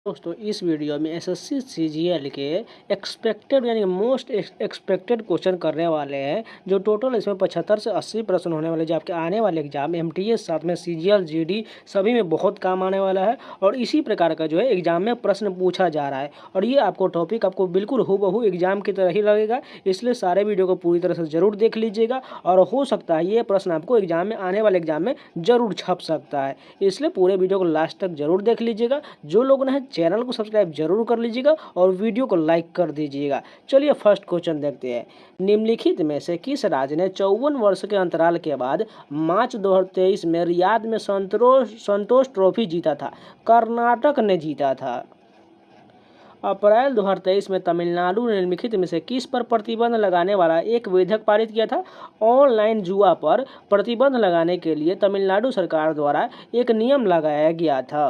दोस्तों इस वीडियो में एसएससी सीजीएल के एक्सपेक्टेड यानी मोस्ट एक्सपेक्टेड क्वेश्चन करने वाले हैं। जो टोटल इसमें 75 से 80 प्रश्न होने वाले, जो आपके आने वाले एग्जाम एमटीएस साथ में सीजीएल जीडी सभी में बहुत काम आने वाला है। और इसी प्रकार का जो है एग्जाम में प्रश्न पूछा जा रहा है और ये आपको टॉपिक आपको बिल्कुल हूबहू एग्जाम की तरह ही लगेगा। इसलिए सारे वीडियो को पूरी तरह से ज़रूर देख लीजिएगा और हो सकता है ये प्रश्न आपको एग्जाम में आने वाले एग्जाम में ज़रूर छप सकता है। इसलिए पूरे वीडियो को लास्ट तक जरूर देख लीजिएगा। जो लोग ने चैनल को सब्सक्राइब जरूर कर लीजिएगा और वीडियो को लाइक कर दीजिएगा। चलिए फर्स्ट क्वेश्चन देखते हैं। निम्नलिखित में से किस राज्य ने 54 वर्ष के अंतराल के बाद मार्च 2023 में रियाद में संतोष ट्रॉफी जीता था? कर्नाटक ने जीता था। अप्रैल 2023 में तमिलनाडु ने निम्नलिखित में से किस पर प्रतिबंध लगाने वाला एक विधेयक पारित किया था? ऑनलाइन जुआ पर प्रतिबंध लगाने के लिए तमिलनाडु सरकार द्वारा एक नियम लगाया गया था।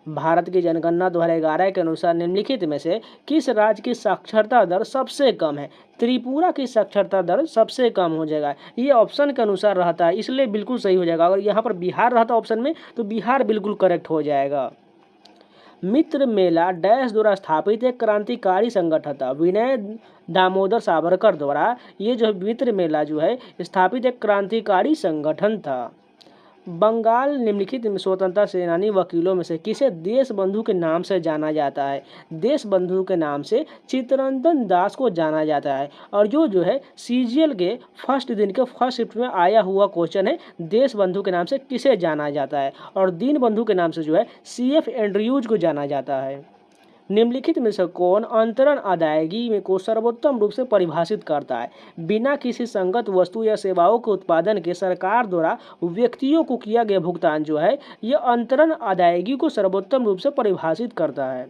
भारत की जनगणना 2011 के अनुसार निम्नलिखित में से किस राज्य की साक्षरता दर सबसे कम है? त्रिपुरा की साक्षरता दर सबसे कम हो जाएगा। ये ऑप्शन के अनुसार रहता है, इसलिए बिल्कुल सही हो जाएगा। अगर यहाँ पर बिहार रहता ऑप्शन में तो बिहार बिल्कुल करेक्ट हो जाएगा। मित्र मेला डैश द्वारा स्थापित एक क्रांतिकारी संगठन था? विनय दामोदर सावरकर द्वारा ये जो मित्र मेला जो है स्थापित एक क्रांतिकारी संगठन था। बंगाल निम्नलिखित स्वतंत्रता सेनानी वकीलों में से किसे देशबंधु के नाम से जाना जाता है? देशबंधु के नाम से चित्तरंजन दास को जाना जाता है। और जो है सीजीएल के फर्स्ट दिन के फर्स्ट शिफ्ट में आया हुआ क्वेश्चन है, देशबंधु के नाम से किसे जाना जाता है? और दीनबंधु के नाम से जो है CF एंड्रयूज को जाना जाता है। निम्नलिखित में से कौन अंतरण अदायगी में को सर्वोत्तम रूप से परिभाषित करता है? बिना किसी संगत वस्तु या सेवाओं के उत्पादन के सरकार द्वारा व्यक्तियों को किया गया भुगतान जो है यह अंतरण अदायगी को सर्वोत्तम रूप से परिभाषित करता है।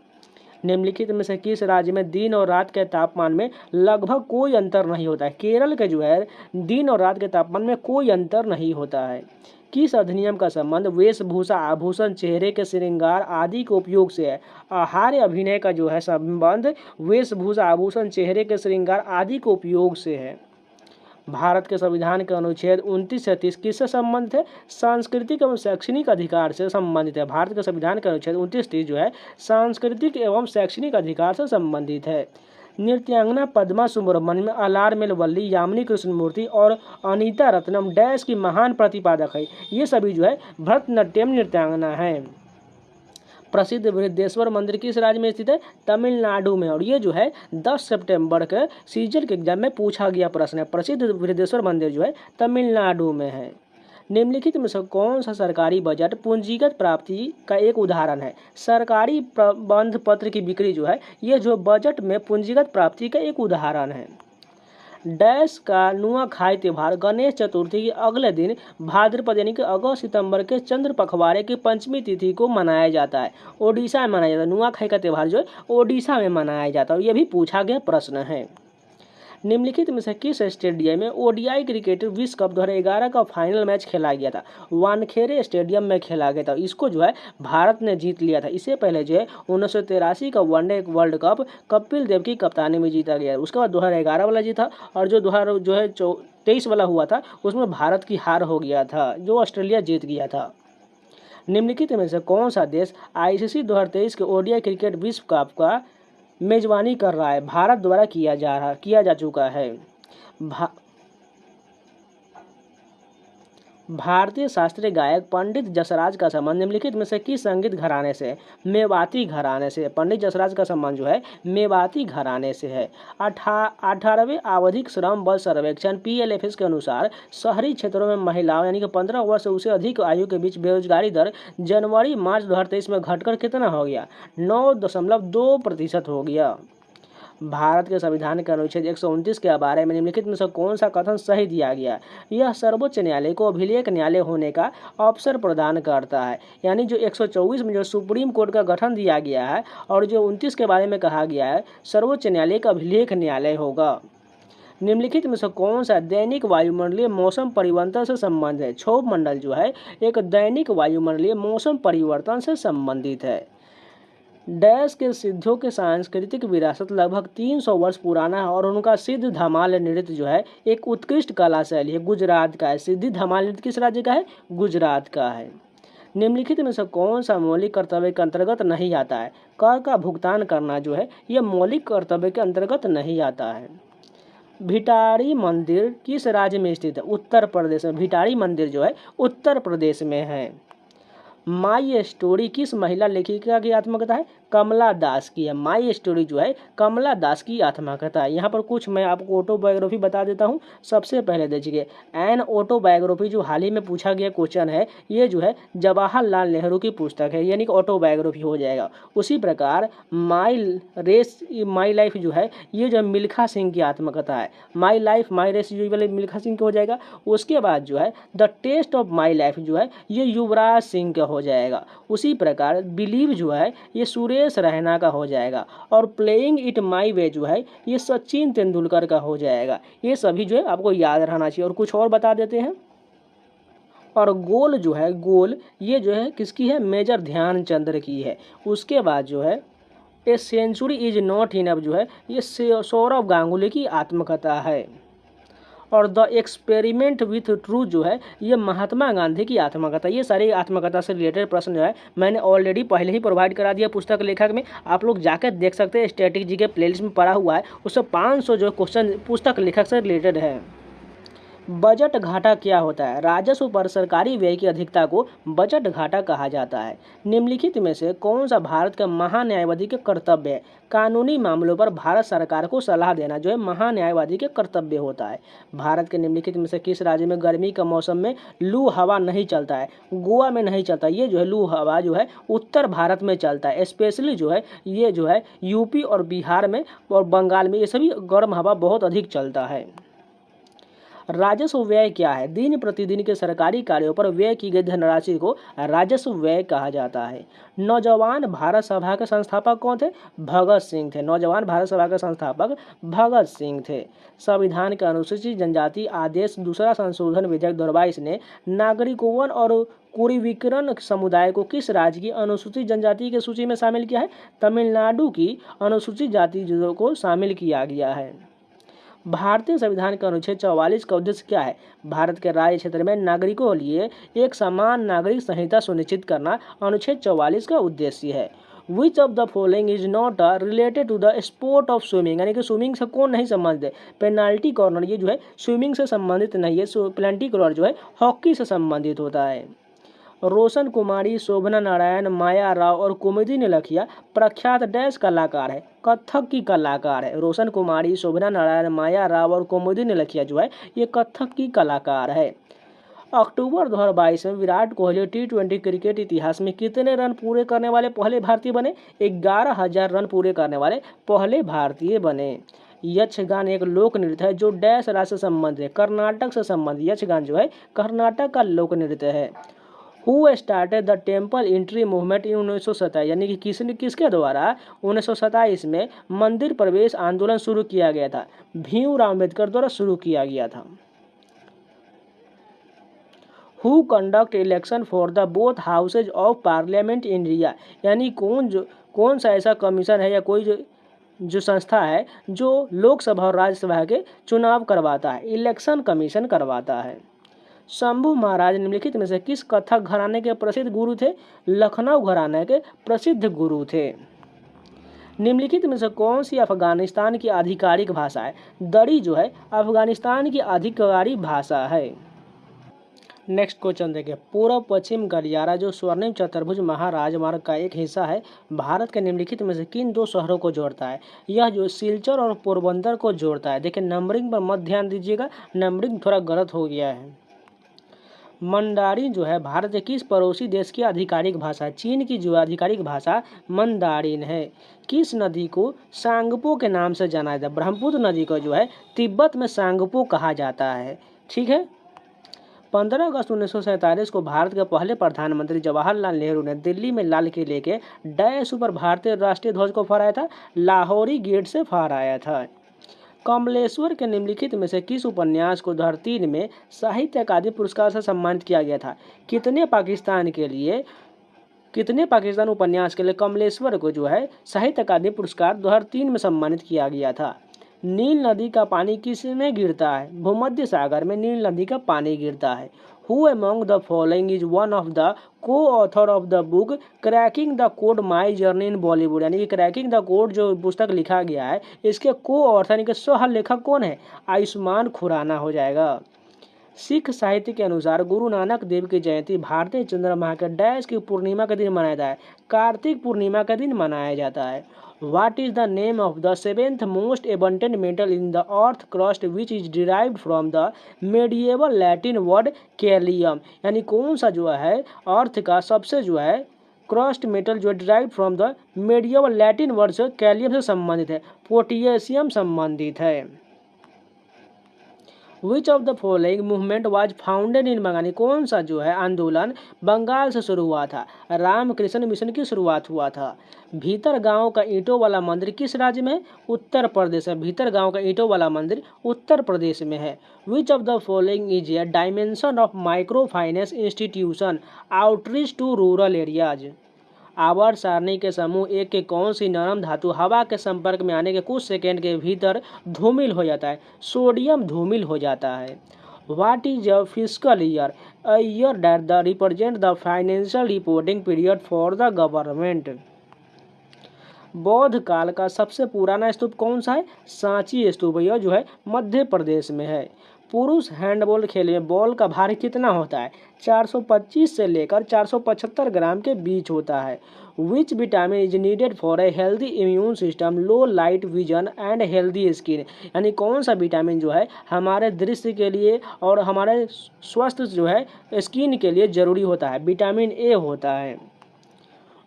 निम्नलिखित में से किस राज्य में दिन और रात के तापमान में लगभग कोई अंतर नहीं होता है? केरल के जो है दिन और रात के तापमान में कोई अंतर नहीं होता है। किस अधिनियम का संबंध वेशभूषा आभूषण चेहरे के श्रृंगार आदि के उपयोग से है? आहार्य अभिनय का जो है संबंध वेशभूषा आभूषण चेहरे के श्रृंगार आदि के उपयोग से है। भारत के संविधान के अनुच्छेद 29 से 30 किससे संबंधित है? सांस्कृतिक एवं शैक्षणिक अधिकार से संबंधित है। भारत के संविधान के अनुच्छेद 29-30 जो है सांस्कृतिक एवं शैक्षणिक अधिकार से संबंधित है। नृत्यांगना पद्मा सुब्रमण्यम, अलारमेल वल्ली, यामिनी कृष्णमूर्ति और अनीता रत्नम डैश की महान प्रतिपादक है? ये सभी जो है भरतनाट्यम नृत्यांगना है। प्रसिद्ध बृहदेश्वर मंदिर किस राज्य में स्थित है? तमिलनाडु में। और ये जो है 10 सितंबर के सीजीएल के एग्जाम में पूछा गया प्रश्न है। प्रसिद्ध बृहदेश्वर मंदिर जो है तमिलनाडु में है। निम्नलिखित में से कौन सा सरकारी बजट पूंजीगत प्राप्ति का एक उदाहरण है? सरकारी प्रबंध पत्र की बिक्री जो है ये जो बजट में पूंजीगत प्राप्ति का एक उदाहरण है। डैश का नुआखाई त्यौहार गणेश चतुर्थी के अगले दिन भाद्रपद यानी कि अगस्त सितंबर के चंद्र पखवाड़े की पंचमी तिथि को मनाया जाता है। ओडिशा में मनाया जाता है। नुआखाई का त्यौहार जो है ओडिशा में मनाया जाता है और ये भी पूछा गया प्रश्न है। निम्नलिखित में से किस स्टेडियम में ओडीआई क्रिकेट विश्व कप 2011 का फाइनल मैच खेला गया था? वानखेड़े स्टेडियम में खेला गया था। इसको जो है भारत ने जीत लिया था। इससे पहले जो है 1983 का one day world cup Kapil Dev की कप्तानी में जीता गया। उसके बाद 2011 वाला जीता और जो 2023 वाला हुआ था उसमें भारत की हार हो गया था, जो ऑस्ट्रेलिया जीत गया था। निम्नलिखित में से कौन सा देश ICC 2023 के ओडीआई क्रिकेट विश्व कप का मेजबानी कर रहा है? भारत द्वारा किया जा चुका है। भारतीय शास्त्रीय गायक पंडित जसराज का संबंध निम्नलिखित में से किस संगीत घराने से? मेवाती घराने से। पंडित जसराज का संबंध जो है मेवाती घराने से है। 18वें आवधिक श्रम बल सर्वेक्षण PLFS के अनुसार शहरी क्षेत्रों में महिलाओं यानी कि 15 वर्ष से उससे अधिक आयु के बीच बेरोजगारी दर जनवरी-मार्च 2023 में घटकर कितना हो गया? 9.2% हो गया। भारत के संविधान के अनुच्छेद 129 के बारे में निम्नलिखित में से कौन सा कथन सही दिया गया? यह सर्वोच्च न्यायालय को अभिलेख न्यायालय होने का अवसर प्रदान करता है। यानी जो 124 में जो सुप्रीम कोर्ट का गठन दिया गया है और जो 29 के बारे में कहा गया है सर्वोच्च न्यायालय का अभिलेख न्यायालय होगा। निम्नलिखित में से कौन सा दैनिक वायुमंडलीय मौसम परिवर्तन से संबंधित है? क्षोभ मंडल जो है एक दैनिक वायुमंडलीय मौसम परिवर्तन से संबंधित है। डैश के सिद्धों के सांस्कृतिक विरासत लगभग 300 वर्ष पुराना है और उनका सिद्ध धमाल नृत्य जो है एक उत्कृष्ट कला शैली है। गुजरात का है। सिद्धि धमाल नृत्य किस राज्य का है? गुजरात का है। निम्नलिखित में से कौन सा मौलिक कर्तव्य के अंतर्गत नहीं आता है? कर का भुगतान करना जो है यह मौलिक कर्तव्य के अंतर्गत नहीं आता है। भिटारी मंदिर किस राज्य में स्थित है? उत्तर प्रदेश में। भिटारी मंदिर जो है उत्तर प्रदेश में है। माई स्टोरी किस महिला लेखिका की आत्मकथा है? कमला दास की है। माई स्टोरी जो है कमला दास की आत्मकथा है। यहाँ पर कुछ मैं आपको ऑटोबायोग्राफी बता देता हूँ। सबसे पहले देखिए, एन ऑटोबायोग्राफी जो हाल ही में पूछा गया क्वेश्चन है, ये जो है जवाहरलाल नेहरू की पुस्तक है, यानी कि ऑटोबायोग्राफी हो जाएगा। उसी प्रकार माई लाइफ जो है ये जो मिल्खा सिंह की आत्मकथा है। माई लाइफ माई रेस जो वाले मिल्खा सिंह का हो जाएगा। उसके बाद जो है the test of my life जो है ये युवराज सिंह का हो जाएगा। उसी प्रकार बिलीव जो है ये सुरेश रैना का हो जाएगा। और प्लेइंग इट माई वे जो है ये सचिन तेंदुलकर का हो जाएगा। ये सभी जो है आपको याद रहना चाहिए। और कुछ और बता देते हैं। और गोल जो है, गोल ये जो है किसकी है? मेजर ध्यानचंद्र की है। उसके बाद जो है a century is not enough जो है ये सौरव गांगुली की आत्मकथा है। और द एक्सपेरिमेंट विथ ट्रूथ जो है ये महात्मा गांधी की आत्मकथा। ये सारी आत्मकथा से रिलेटेड प्रश्न जो है मैंने ऑलरेडी पहले ही प्रोवाइड करा दिया पुस्तक लेखक में। आप लोग जाकर देख सकते हैं, स्टैटिक जी के प्लेलिस्ट में पड़ा हुआ है। उससे 500 जो क्वेश्चन पुस्तक लेखक से रिलेटेड है। बजट घाटा क्या होता है? राजस्व पर सरकारी व्यय की अधिकता को बजट घाटा कहा जाता है। निम्नलिखित में से कौन सा भारत का महान्यायवादी के कर्तव्य है? कानूनी मामलों पर भारत सरकार को सलाह देना जो है महान्यायवादी के कर्तव्य होता है। भारत के निम्नलिखित में से किस राज्य में गर्मी का मौसम में लू हवा नहीं चलता है? गोवा में नहीं चलता। ये जो है लू हवा जो है उत्तर भारत में चलता है। स्पेशली जो है ये जो है यूपी और बिहार में और बंगाल में ये सभी गर्म हवा बहुत अधिक चलता है। राजस्व व्यय क्या है? दिन प्रतिदिन के सरकारी कार्यों पर व्यय की गई धनराशि को राजस्व व्यय कहा जाता है। नौजवान भारत सभा के संस्थापक कौन थे? भगत सिंह थे। नौजवान भारत सभा के संस्थापक भगत सिंह थे। संविधान के अनुसूचित जनजाति आदेश दूसरा संशोधन विधेयक 2022 ने नागरिकों और कुरीविकरण समुदाय को किस राज्य की अनुसूचित जनजाति की सूची में शामिल किया है? तमिलनाडु की अनुसूचित जाति को शामिल किया गया है। भारतीय संविधान का अनुच्छेद 44 का उद्देश्य क्या है? भारत के राज्य क्षेत्र में नागरिकों के लिए एक समान नागरिक संहिता सुनिश्चित करना अनुच्छेद 44 का उद्देश्य है। Which of the following is not related to the sport of swimming, यानी कि स्विमिंग से कौन नहीं संबंधित है? पेनाल्टी कॉर्नर ये जो है स्विमिंग से संबंधित नहीं है। पेनाल्टी कॉर्नर जो है हॉकी से संबंधित होता है। रोशन कुमारी, शोभना नारायण, माया राव और कुमुदी नीलखिया प्रख्यात डैश कलाकार है? कथक की कलाकार है। रोशन कुमारी, शोभना नारायण, माया राव और कुमुदी नीलखिया जो है ये कथक की कलाकार है। अक्टूबर 2022 में विराट कोहली T20 क्रिकेट इतिहास में कितने रन पूरे करने वाले पहले भारतीय बने? 11,000 रन पूरे करने वाले पहले भारतीय बने। यक्षगान एक लोक नृत्य है जो डैश राज्य से संबंधित है? कर्नाटक से संबंधित। यक्षगान जो है कर्नाटक का लोक नृत्य है। Who started the temple entry movement in 1927, यानी कि किसके द्वारा 1927 में मंदिर प्रवेश आंदोलन शुरू किया गया था? भीमराव अम्बेडकर द्वारा शुरू किया गया था। Who conduct election for the both houses of parliament in India, यानी कौन सा ऐसा कमीशन है या कोई जो संस्था है जो लोकसभा और राज्यसभा के चुनाव करवाता है? इलेक्शन कमीशन करवाता है। शंभू महाराज निम्नलिखित में से किस कथक घराने के प्रसिद्ध गुरु थे? लखनऊ घराने के प्रसिद्ध गुरु थे। निम्नलिखित में से कौन सी अफगानिस्तान की आधिकारिक भाषा है? दरी जो है अफगानिस्तान की आधिकारिक भाषा है। नेक्स्ट क्वेश्चन देखिए, पूर्व पश्चिम गलियारा जो स्वर्णिम चतुर्भुज महाराजमार्ग का एक हिस्सा है भारत के निम्नलिखित में से किन दो शहरों को जोड़ता है? यह जो सिलचर और पोरबंदर को जोड़ता है। देखिए नंबरिंग पर मत ध्यान दीजिएगा, नंबरिंग थोड़ा गलत हो गया है। मंडारिन जो है भारत के किस पड़ोसी देश की आधिकारिक भाषा है? चीन की जो आधिकारिक भाषा मंडारिन है। किस नदी को सांगपो के नाम से जाना जाता है? ब्रह्मपुत्र नदी को जो है तिब्बत में सांगपो कहा जाता है। ठीक है। 15 अगस्त 1947 को भारत के पहले प्रधानमंत्री जवाहरलाल नेहरू ने दिल्ली में लाल किले के डैश पर भारतीय राष्ट्रीय ध्वज को फहराया था? लाहौरी गेट से फहराया था। कमलेश्वर के निम्नलिखित में से किस उपन्यास को 2003 में साहित्य अकादमी पुरस्कार से सम्मानित किया गया था? कितने पाकिस्तान उपन्यास के लिए कमलेश्वर को जो है साहित्य अकादमी पुरस्कार 2003 में सम्मानित किया गया था? नील नदी का पानी किस में गिरता है? भूमध्य सागर में नील नदी का पानी गिरता है। Who among the following is one of the coauthor of the book cracking the code my journey in Bollywood, यानी कि क्रैकिंग द कोड जो पुस्तक लिखा गया है इसके को ऑथर यानी कि सह लेखक कौन है? आयुष्मान खुराना हो जाएगा। सिख साहित्य के अनुसार गुरु नानक देव की जयंती भारतीय चंद्रमा के डैश की पूर्णिमा के दिन मनाया जाता है, कार्तिक पूर्णिमा के दिन मनाया जाता है। What is the name of the seventh most abundant metal in the earth crust which is derived from the medieval Latin word कैलियम, यानी कौन सा जो है अर्थ का सबसे जो है क्रस्ट मेटल जो derive from the medieval Latin word से कैलियम से संबंधित है, पोटेशियम संबंधित है। Which of the following movement was founded in Bengal, कौन सा जो है आंदोलन बंगाल से शुरू हुआ था? रामकृष्ण मिशन की शुरुआत हुआ था। भीतर गांव का ईंटों वाला मंदिर किस राज्य में है? उत्तर प्रदेश में। भीतर गांव का ईंटों वाला मंदिर उत्तर प्रदेश में है। Which of the following is a dimension of micro finance institution outreach to rural areas, आवर्त सारणी के समूह एक के कौन सी नरम धातु हवा के संपर्क में आने के कुछ सेकंड के भीतर धूमिल हो जाता है? सोडियम धूमिल हो जाता है। What is a fiscal year? A year that the represent the financial reporting period for the government. बौद्ध काल का सबसे पुराना स्तूप कौन सा है? सांची स्तूप, यह जो है मध्य प्रदेश में है। पुरुष हैंडबॉल खेल में बॉल का भार कितना होता है? 425 से लेकर 475 ग्राम के बीच होता है। Which vitamin is needed for a healthy immune system, low light vision and healthy skin, यानी कौन सा विटामिन जो है हमारे दृष्टि के लिए और हमारे स्वस्थ जो है स्किन के लिए जरूरी होता है? विटामिन ए होता है।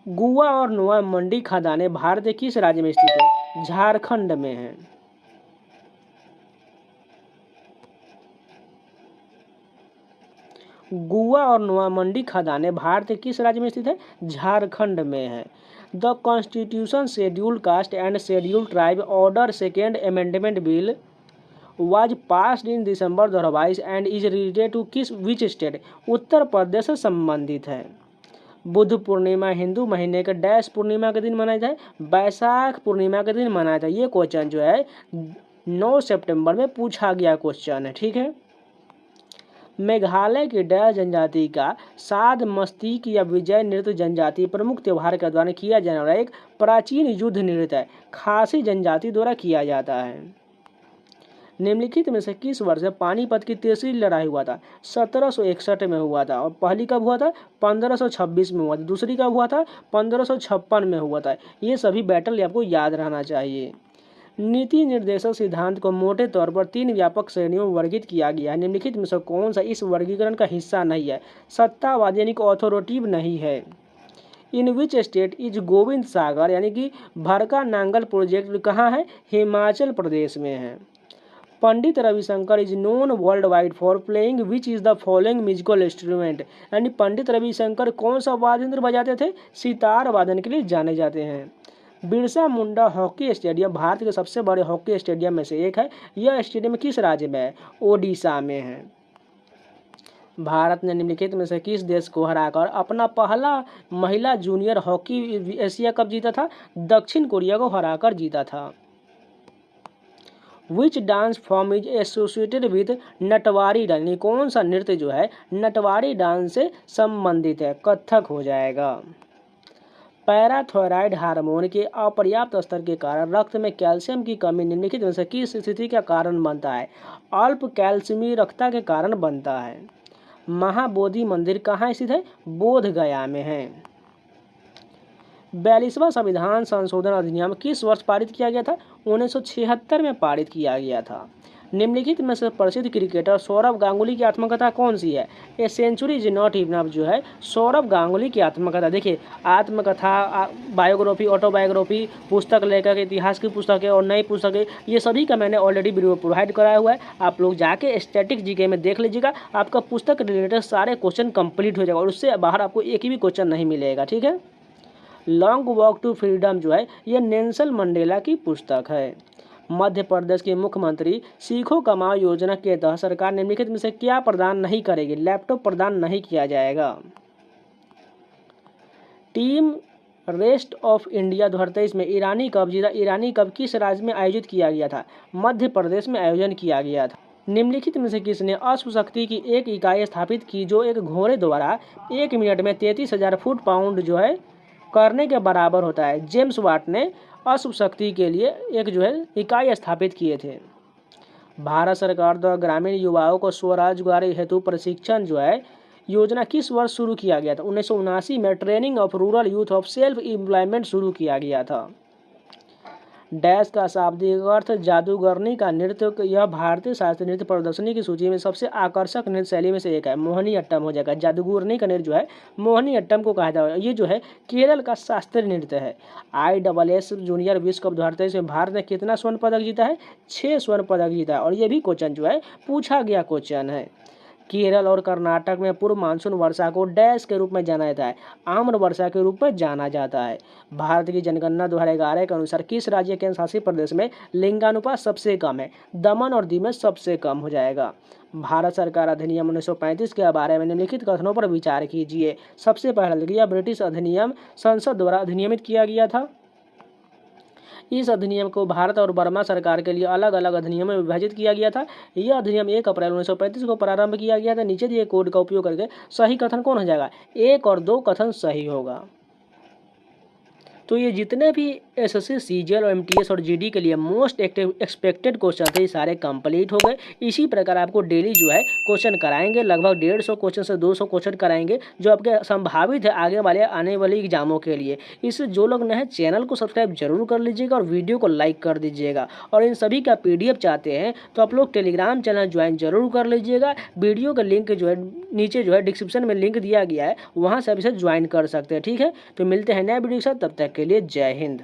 गुआ और नुआ मंडी खदानें भारत के किस राज्य में स्थित है? झारखंड में है। गुआ और नुआ मंडी खदानें भारत के किस राज्य में स्थित है? झारखंड में है। The constitution scheduled caste and scheduled tribe order second amendment bill was passed in December 2022 and is related to किस विच स्टेट? उत्तर प्रदेश से संबंधित है। बुद्ध पूर्णिमा हिंदू महीने के डैश पूर्णिमा के दिन मनाया जाए? बैसाख पूर्णिमा के दिन मनाया जाए। ये क्वेश्चन जो है 9 सितंबर में पूछा गया क्वेश्चन है, ठीक है। मेघालय की डैश जनजाति का साध मस्तिक या विजय नृत्य जनजाति प्रमुख त्योहार के दौरान किया जाने वाला एक प्राचीन युद्ध नृत्य है, खासी जनजाति द्वारा किया जाता है। निम्नलिखित में से किस वर्ष पानीपत की तीसरी लड़ाई हुआ था? 1761 में हुआ था। और पहली कब हुआ था? 1526 में हुआ था। दूसरी कब हुआ था? 1556 में हुआ था। ये सभी बैटल आपको याद रहना चाहिए। नीति निर्देशक सिद्धांत को मोटे तौर पर 3 व्यापक श्रेणियों में वर्गीकृत किया गया है। निम्नलिखित में से कौन सा इस वर्गीकरण का हिस्सा नहीं है? सत्तावादी यानी कि ऑथोरिटिव नहीं है। इन विच स्टेट इज गोविंद सागर यानी कि भरका नांगल प्रोजेक्ट कहाँ है? हिमाचल प्रदेश में है। Pandit Ravishankar is known world wide for playing which is the following musical instrument, यानी पंडित रविशंकर कौन सा वाद्य यंत्र बजाते थे? सितार वादन के लिए जाने जाते हैं। बिरसा मुंडा हॉकी स्टेडियम भारत के सबसे बड़े हॉकी स्टेडियम में से एक है। यह स्टेडियम किस राज्य में है? ओडिशा में है। भारत ने निम्नलिखित में से किस देश को हराकर अपना पहला महिला जूनियर हॉकी एशिया कप जीता था? दक्षिण कोरिया को हराकर जीता था। Which dance form is associated with Natwari dance, यानी कौन सा नृत्य जो है नटवारी डांस से संबंधित है? कथक हो जाएगा। पैराथायरॉयड हार्मोन के अपर्याप्त स्तर के कारण रक्त में कैल्शियम की कमी निम्नलिखित में से किस स्थिति का कारण बनता है? अल्प कैल्शियमीकता के कारण बनता है। महाबोधि मंदिर कहाँ स्थित है? बोध गया में है। 42वां संविधान संशोधन अधिनियम किस वर्ष पारित किया गया था? 1976 में पारित किया गया था। निम्नलिखित में से प्रसिद्ध क्रिकेटर सौरव गांगुली की आत्मकथा कौन सी है? A century is not enough जो है सौरव गांगुली की आत्मकथा। देखिए आत्मकथा, बायोग्राफी, ऑटोबायोग्राफी, पुस्तक लेखक, इतिहास की पुस्तकें और नई पुस्तकें, ये सभी का मैंने ऑलरेडी वीडियो प्रोवाइड कराया हुआ है। आप लोग जाके स्टैटिक जीके में देख लीजिएगा, आपका पुस्तक रिलेटेड सारे क्वेश्चन कंप्लीट हो जाएगा और उससे बाहर आपको एक भी क्वेश्चन नहीं मिलेगा, ठीक है। लॉन्ग वॉक टू फ्रीडम जो है ये नेल्सन मंडेला की पुस्तक है। मध्य प्रदेश के मुख्यमंत्री सीखो कमाओ योजना के तहत सरकार निम्नलिखित में से क्या प्रदान नहीं करेगी? लैपटॉप प्रदान नहीं किया जाएगा। टीम रेस्ट ऑफ इंडिया 2023 में ईरानी कप जीता? ईरानी कप किस राज्य में आयोजित किया गया था? मध्य प्रदेश में आयोजन किया गया था। निम्नलिखित में से किसने अश्व शक्ति की एक इकाई स्थापित की जो एक घोड़े द्वारा 1 मिनट में 33,000 फुट पाउंड जो है करने के बराबर होता है? जेम्स वाट ने अश्व शक्ति के लिए एक जो है इकाई स्थापित किए थे। भारत सरकार द्वारा ग्रामीण युवाओं को स्वरोजगार हेतु प्रशिक्षण जो है योजना किस वर्ष शुरू किया गया था? 1979 में training of rural youth of self employment शुरू किया गया था। डैश का शाब्दिक अर्थ जादूगरनी का नृत्य। यह भारतीय शास्त्रीय नृत्य प्रदर्शनी की सूची में सबसे आकर्षक नृत्य शैली में से एक है। मोहिनी अट्टम हो जाएगा। जादूगरनी का नृत्य जो है मोहिनी अट्टम को कहा जाता है। ये जो है केरल का शास्त्रीय नृत्य है। ISS जूनियर विश्व कप 2023 में भारत ने कितना स्वर्ण पदक जीता है? 6 स्वर्ण पदक जीता है। और ये भी क्वेश्चन जो है पूछा गया क्वेश्चन है। केरल और कर्नाटक में पूर्व मानसून वर्षा को डैश के रूप में जाना जाता है? आम्र वर्षा के रूप में जाना जाता है। भारत की जनगणना 2011 के अनुसार किस राज्य केंद्र शासित प्रदेश में लिंगानुपात सबसे कम है? दमन और दीव में सबसे कम हो जाएगा। भारत सरकार अधिनियम 1935 के बारे में निम्नलिखित कथनों पर विचार कीजिए। सबसे पहला देखिए, यह ब्रिटिश अधिनियम संसद द्वारा अधिनियमित किया गया था। इस अधिनियम को भारत और बर्मा सरकार के लिए अलग अलग अधिनियम में विभाजित किया गया था। यह अधिनियम 1 अप्रैल 1935 को प्रारंभ किया गया था। नीचे दिए कोड का उपयोग करके सही कथन कौन हो जाएगा? 1 और 2 कथन सही होगा। तो ये जितने भी SSC, CGL और MTS और GD के लिए मोस्ट एक्सपेक्टेड क्वेश्चन थे ये सारे कंप्लीट हो गए। इसी प्रकार आपको डेली जो है क्वेश्चन कराएंगे, लगभग 150 क्वेश्चन से 200 क्वेश्चन कराएंगे जो आपके संभावित है आगे वाले आने वाली एग्जामों के लिए। इससे जो लोग नए चैनल को सब्सक्राइब जरूर कर लीजिएगा और वीडियो को लाइक कर दीजिएगा। और इन सभी का PDF चाहते हैं तो आप लोग टेलीग्राम चैनल ज्वाइन जरूर कर लीजिएगा। वीडियो का लिंक जो है नीचे जो है डिस्क्रिप्शन में लिंक दिया गया है, वहाँ से आप इसे ज्वाइन कर सकते हैं। ठीक है, तो मिलते हैं नए वीडियो के साथ, तब तक के लिए जय हिंद।